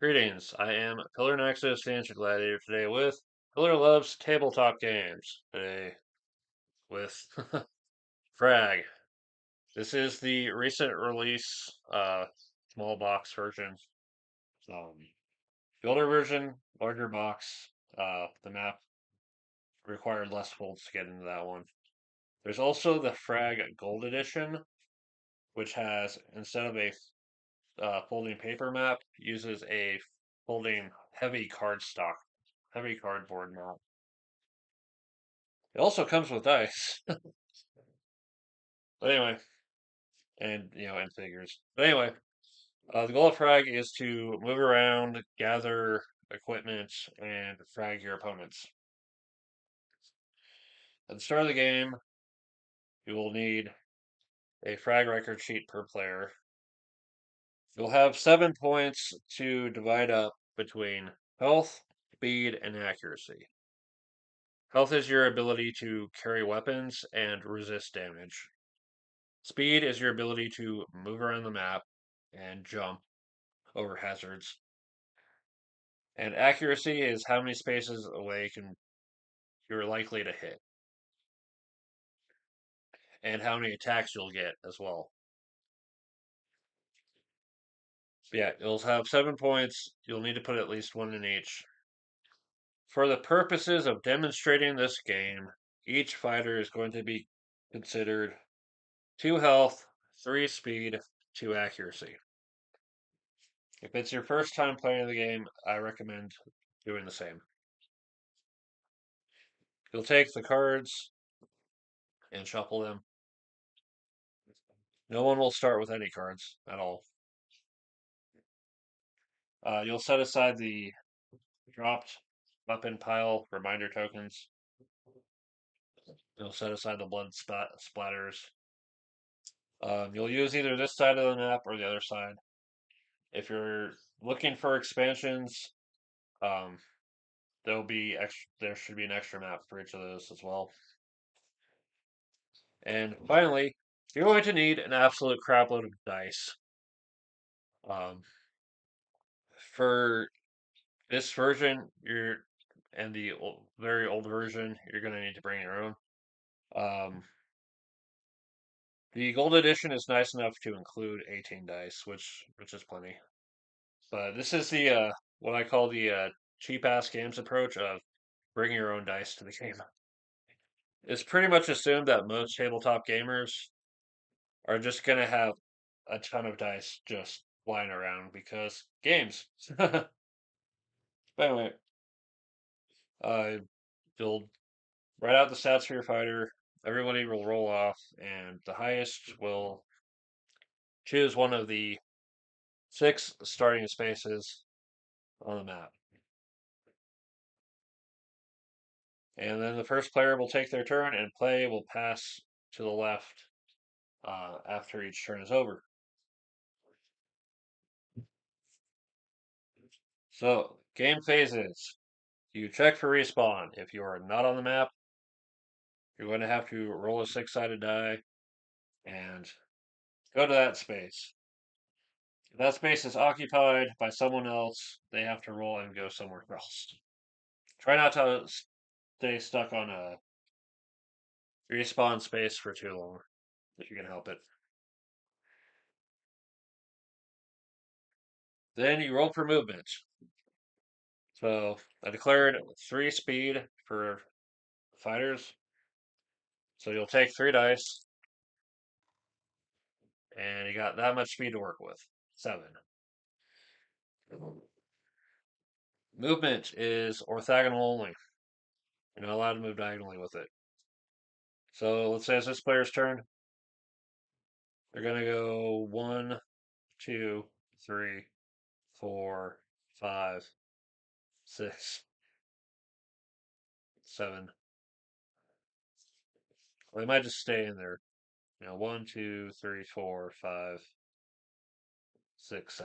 Greetings, I am Pillar Nexus, the Ancient Gladiator, today with Pillar Loves Tabletop Games. Today with FRAG. This is the recent release, small box version. The older version, larger box. The map required less folds to get into that one. There's also the FRAG Gold Edition, which has, instead of a folding paper map, uses a folding heavy heavy cardboard map. It also comes with dice. But anyway, and figures. But anyway, the goal of frag is to move around, gather equipment, and frag your opponents. At the start of the game, you will need a frag record sheet per player. You'll have 7 points to divide up between health, speed, and accuracy. Health is your ability to carry weapons and resist damage. Speed is your ability to move around the map and jump over hazards. And accuracy is how many spaces away you're likely to hit. And how many attacks you'll get as well. Yeah, you'll have 7 points. You'll need to put at least one in each. For the purposes of demonstrating this game, each fighter is going to be considered 2 health, 3 speed, 2 accuracy. If it's your first time playing the game, I recommend doing the same. You'll take the cards and shuffle them. No one will start with any cards at all. You'll set aside the dropped weapon pile reminder tokens. You'll set aside the blood splatters. You'll use either this side of the map or the other side. If you're looking for expansions, um, there should be an extra map for each of those as well. And finally, you're going to need an absolute crapload of dice. Um, for this version, and the very old version, you're going to need to bring your own. The gold edition is nice enough to include 18 dice, which is plenty. But this is the what I call the cheap ass games approach of bring your own dice to the game. It's pretty much assumed that most tabletop gamers are just gonna have a ton of dice just flying around because games. But anyway, uh, you'll write out the stats for your fighter. Everybody will roll off, and the highest will choose one of the 6 starting spaces on the map. And then the first player will take their turn, and play will pass to the left after each turn is over. So, game phases. You check for respawn. If you are not on the map, you're going to have to roll a 6-sided die and go to that space. If that space is occupied by someone else, they have to roll and go somewhere else. Try not to stay stuck on a respawn space for too long, if you can help it. Then you roll for movement. So I declared 3 speed for fighters. So you'll take 3 dice, and you got that much speed to work with. 7. Movement is orthogonal only. You're not allowed to move diagonally with it. So let's say it's this player's turn. They're going to go 1, 2, 3, 4, 5, 6, 7. Or they might just stay in there. 1, 2, 3, 4, 5, 6,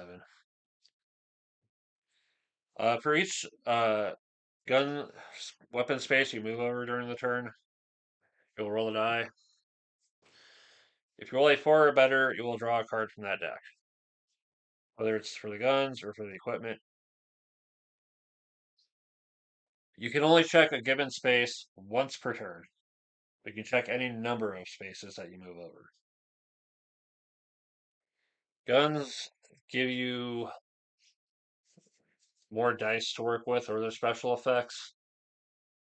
7. For each gun weapon space you move over during the turn, you'll roll a die. If you roll a 4 or better, you will draw a card from that deck. Whether it's for the guns or for the equipment, You can only check a given space once per turn. You can check any number of spaces that you move over. Guns give you more dice to work with or their special effects,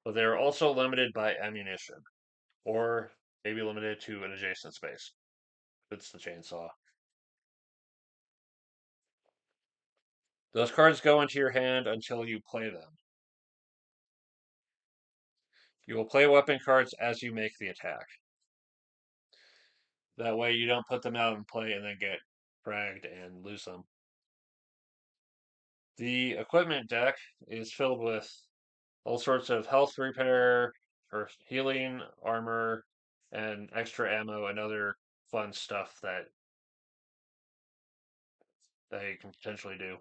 but they're also limited by ammunition, or maybe limited to an adjacent space. It's the chainsaw. Those cards go into your hand until you play them. You will play weapon cards as you make the attack. That way you don't put them out in play and then get fragged and lose them. The equipment deck is filled with all sorts of health repair or healing, armor, and extra ammo and other fun stuff that they can potentially do.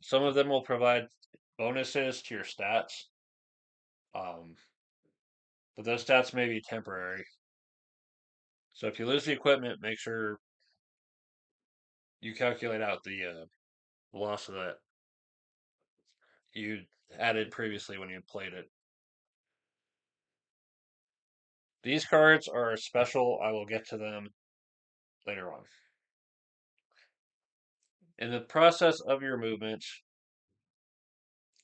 Some of them will provide bonuses to your stats, um, but those stats may be temporary. So if you lose the equipment, make sure you calculate out the loss of that you added previously when you played it. These cards are special. I will get to them later on. In the process of your movement,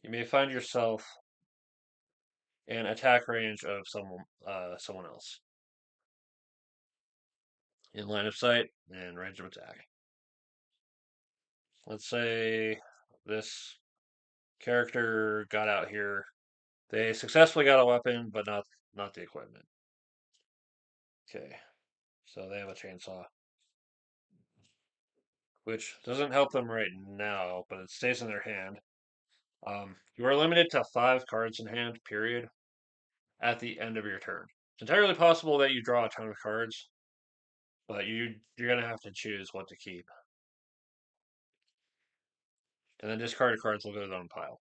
you may find yourself in attack range of someone else, in line of sight and range of attack. Let's say this character got out here. They successfully got a weapon, but not the equipment. Okay, so they have a chainsaw, which doesn't help them right now, but it stays in their hand. You are limited to 5 cards in hand, period, at the end of your turn. It's entirely possible that you draw a ton of cards, but you're gonna have to choose what to keep, and then discarded cards will go to their own pile.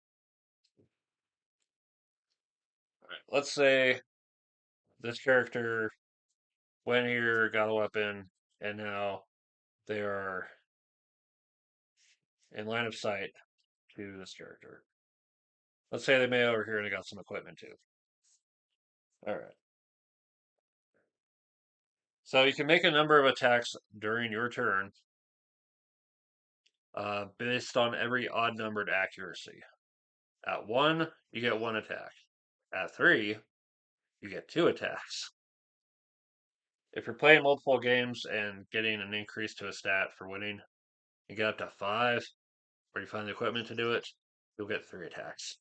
All right, let's say this character went here, got a weapon, and now they are in line of sight to this character. Let's say they made over here and they got some equipment too. All right. So you can make a number of attacks during your turn based on every odd numbered accuracy. At 1, you get 1 attack. At 3, you get 2 attacks. If you're playing multiple games and getting an increase to a stat for winning, you get up to 5, or you find the equipment to do it, you'll get 3 attacks.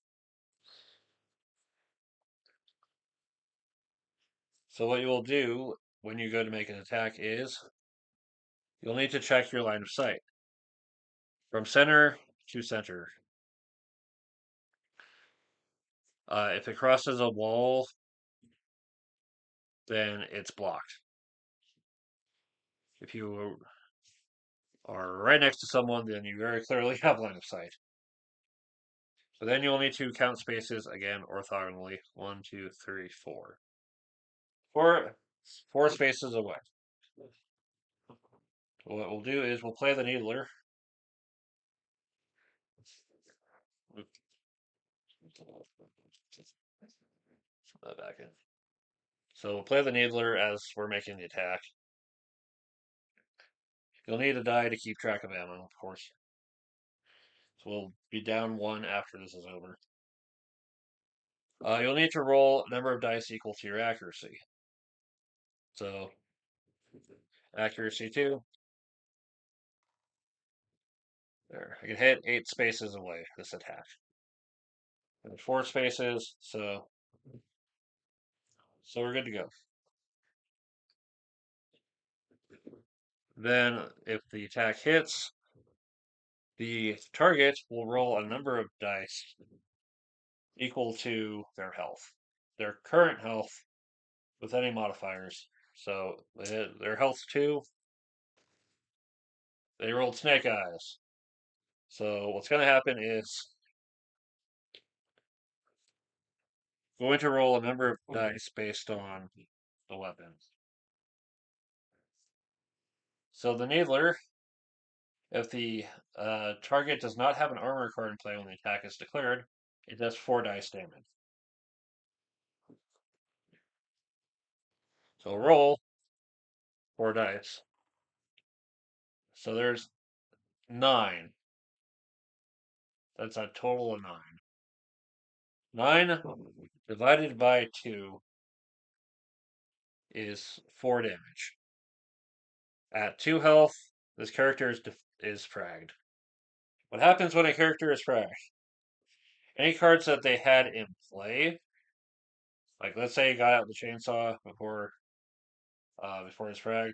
So what you will do when you go to make an attack is you'll need to check your line of sight from center to center. If it crosses a wall, then it's blocked. If you are right next to someone, then you very clearly have line of sight. But then you'll need to count spaces again orthogonally. 1, 2, 3, 4. Four spaces away. What we'll do is we'll play the needler. Back in. So we'll play the needler as we're making the attack. You'll need a die to keep track of ammo, of course. So we'll be down 1 after this is over. You'll need to roll a number of dice equal to your accuracy. So, accuracy 2. There. I can hit 8 spaces away this attack. And 4 spaces, so we're good to go. Then, if the attack hits, the target will roll a number of dice equal to their health. Their current health with any modifiers. So their health 2, they rolled snake eyes. So what's going to happen is going to roll a number of dice based on the weapon. So the needler If the target does not have an armor card in play when the attack is declared, it does 4 dice damage. So roll 4 dice. So there's 9. That's a total of 9. 9 divided by 2 is 4 damage. At 2 health, this character is fragged. What happens when a character is fragged? Any cards that they had in play, like let's say you got out the chainsaw before his frag,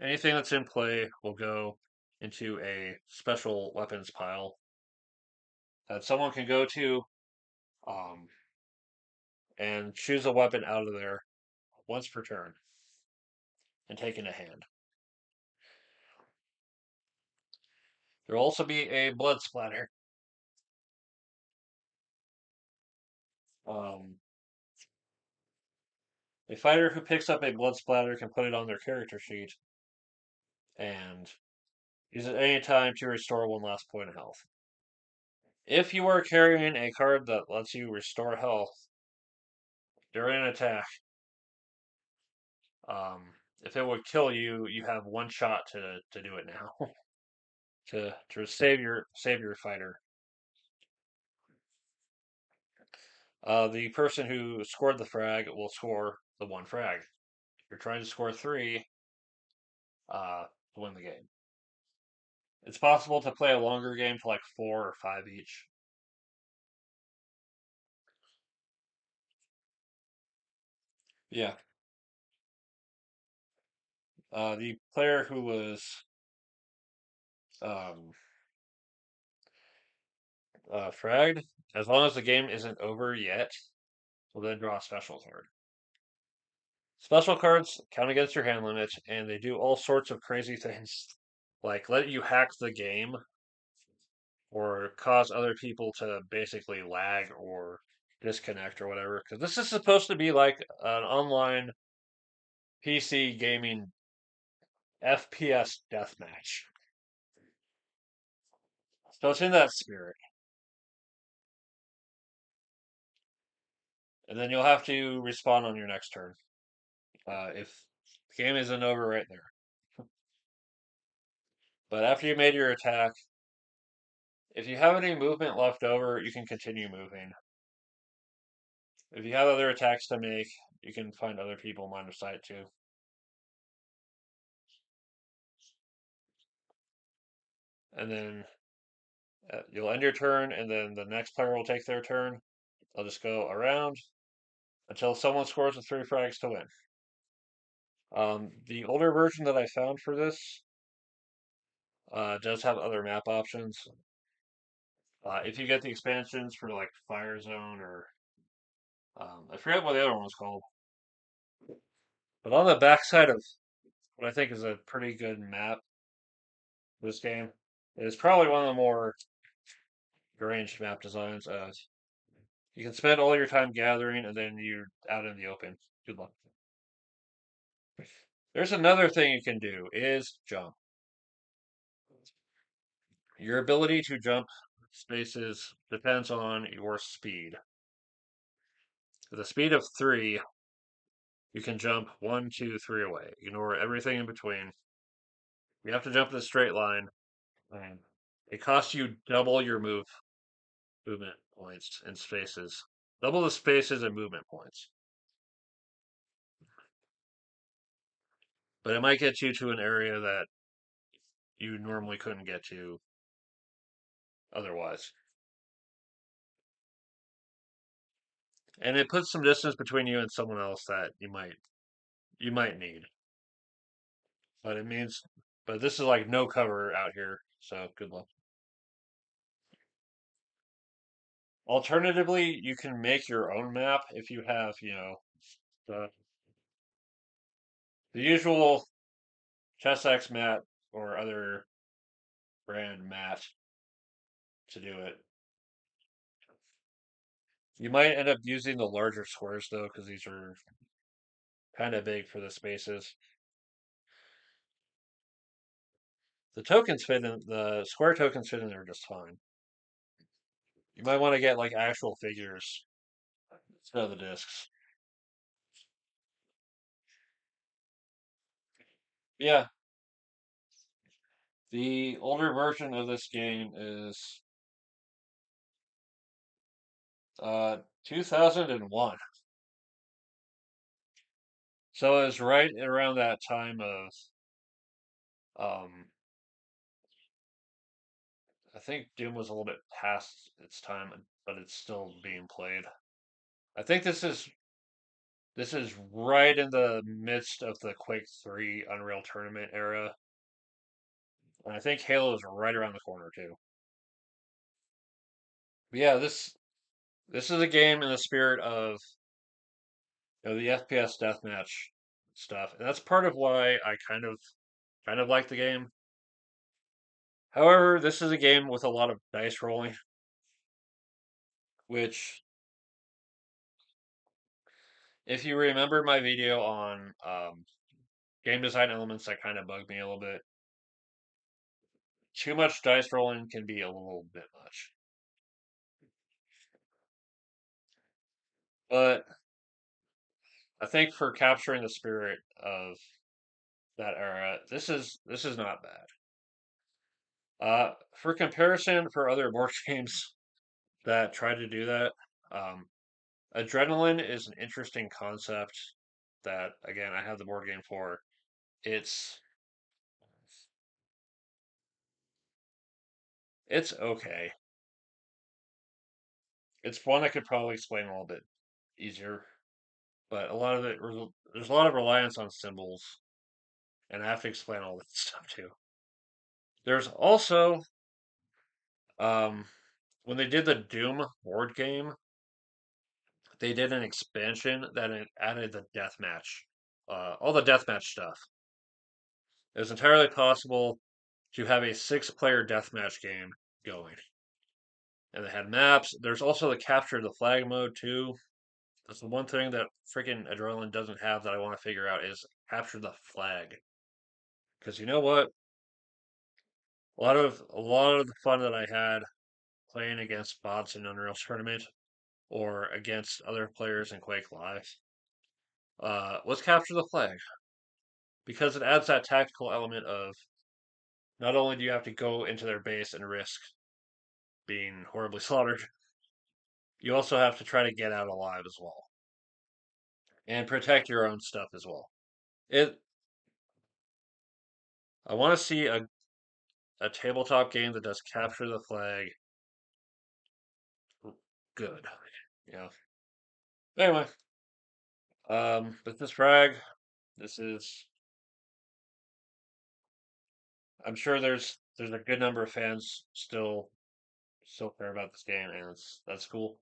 anything that's in play will go into a special weapons pile that someone can go to um, and choose a weapon out of there once per turn and take in a hand. There will also be a blood splatter. Um, a fighter who picks up a blood splatter can put it on their character sheet and use it any time to restore one last point of health. If you are carrying a card that lets you restore health during an attack, um, if it would kill you, you have one shot to do it now to save your fighter. The person who scored the frag will score the 1 frag. If you're trying to score 3 to win the game. It's possible to play a longer game to like 4 or 5 each. Yeah. The player who was um, fragged, as long as the game isn't over yet, will then draw a special card. Special cards count against your hand limit, and they do all sorts of crazy things, like let you hack the game or cause other people to basically lag or disconnect or whatever. Because this is supposed to be like an online PC gaming FPS deathmatch. So it's in that spirit. And then you'll have to respawn on your next turn. If the game isn't over right there. But after you made your attack, if you have any movement left over, you can continue moving. If you have other attacks to make, you can find other people in line of sight too. And then you'll end your turn, and then the next player will take their turn. They'll just go around until someone scores with 3 frags to win. The older version that I found for this does have other map options. If you get the expansions for like Fire Zone or I forget what the other one was called, but on the backside of what I think is a pretty good map for this game is probably one of the more arranged map designs. You can spend all your time gathering and then you're out in the open. Good luck. There's another thing you can do is jump. Your ability to jump spaces depends on your speed. With a speed of 3, you can jump 1, 2, 3 away. Ignore everything in between. You have to jump in a straight line. And it costs you double your movement points and spaces. Double the spaces and movement points. But it might get you to an area that you normally couldn't get to otherwise. And it puts some distance between you and someone else that you might need. But it means but this is like no cover out here, so good luck. Alternatively, you can make your own map if you have, the usual Chessex mat or other brand mat to do it. You might end up using the larger squares though, because these are kind of big for the spaces. The square tokens fit in there just fine. You might want to get like actual figures instead of the discs. Yeah, the older version of this game is 2001. So it was right around that time of um I think Doom was a little bit past its time, but it's still being played. I think this is right in the midst of the Quake 3 Unreal Tournament era. And I think Halo is right around the corner too. But yeah, this is a game in the spirit of the FPS deathmatch stuff. And that's part of why I kind of like the game. However, this is a game with a lot of dice rolling, which if you remember my video on game design elements that kind of bug me a little bit, too much dice rolling can be a little bit much. But I think for capturing the spirit of that era, this is not bad. For comparison, for other board games that try to do that, um, adrenaline is an interesting concept that again I have the board game for. It's it's okay. It's one I could probably explain a little bit easier, but a lot of there's a lot of reliance on symbols, and I have to explain all that stuff too. There's also um, when they did the Doom board game, they did an expansion that added the deathmatch, all the deathmatch stuff. It was entirely possible to have a six-player deathmatch game going, and they had maps. There's also the capture the flag mode too. That's the one thing that freaking Adrenaline doesn't have that I want to figure out is capture the flag. Because you know what? A lot of the fun that I had playing against bots in Unreal Tournament or against other players in Quake Live was capture the flag because it adds that tactical element of not only do you have to go into their base and risk being horribly slaughtered, you also have to try to get out alive as well and protect your own stuff as well. It I want to see a tabletop game that does capture the flag good. Yeah. Anyway, but this frag, this is. I'm sure there's a good number of fans still care about this game, and that's cool.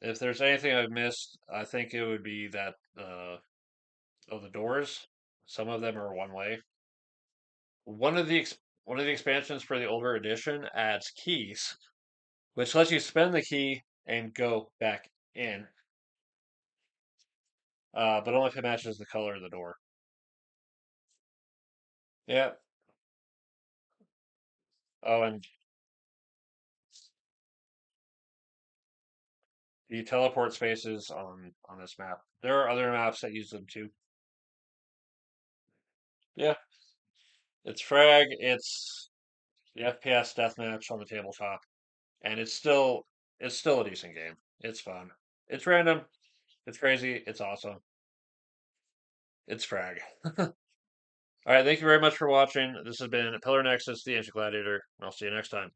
If there's anything I've missed, I think it would be that of the doors. Some of them are one way. One of the expansions for the older edition adds keys, which lets you spend the key and go back in, but only if it matches the color of the door. Yeah. Oh, and the teleport spaces on this map. There are other maps that use them too. Yeah, it's frag. It's the FPS deathmatch on the tabletop, and it's still a decent game. It's fun. It's random. It's crazy. It's awesome. It's frag. All right, thank you very much for watching. This has been Pillar Nexus, the Ancient Gladiator. I'll see you next time.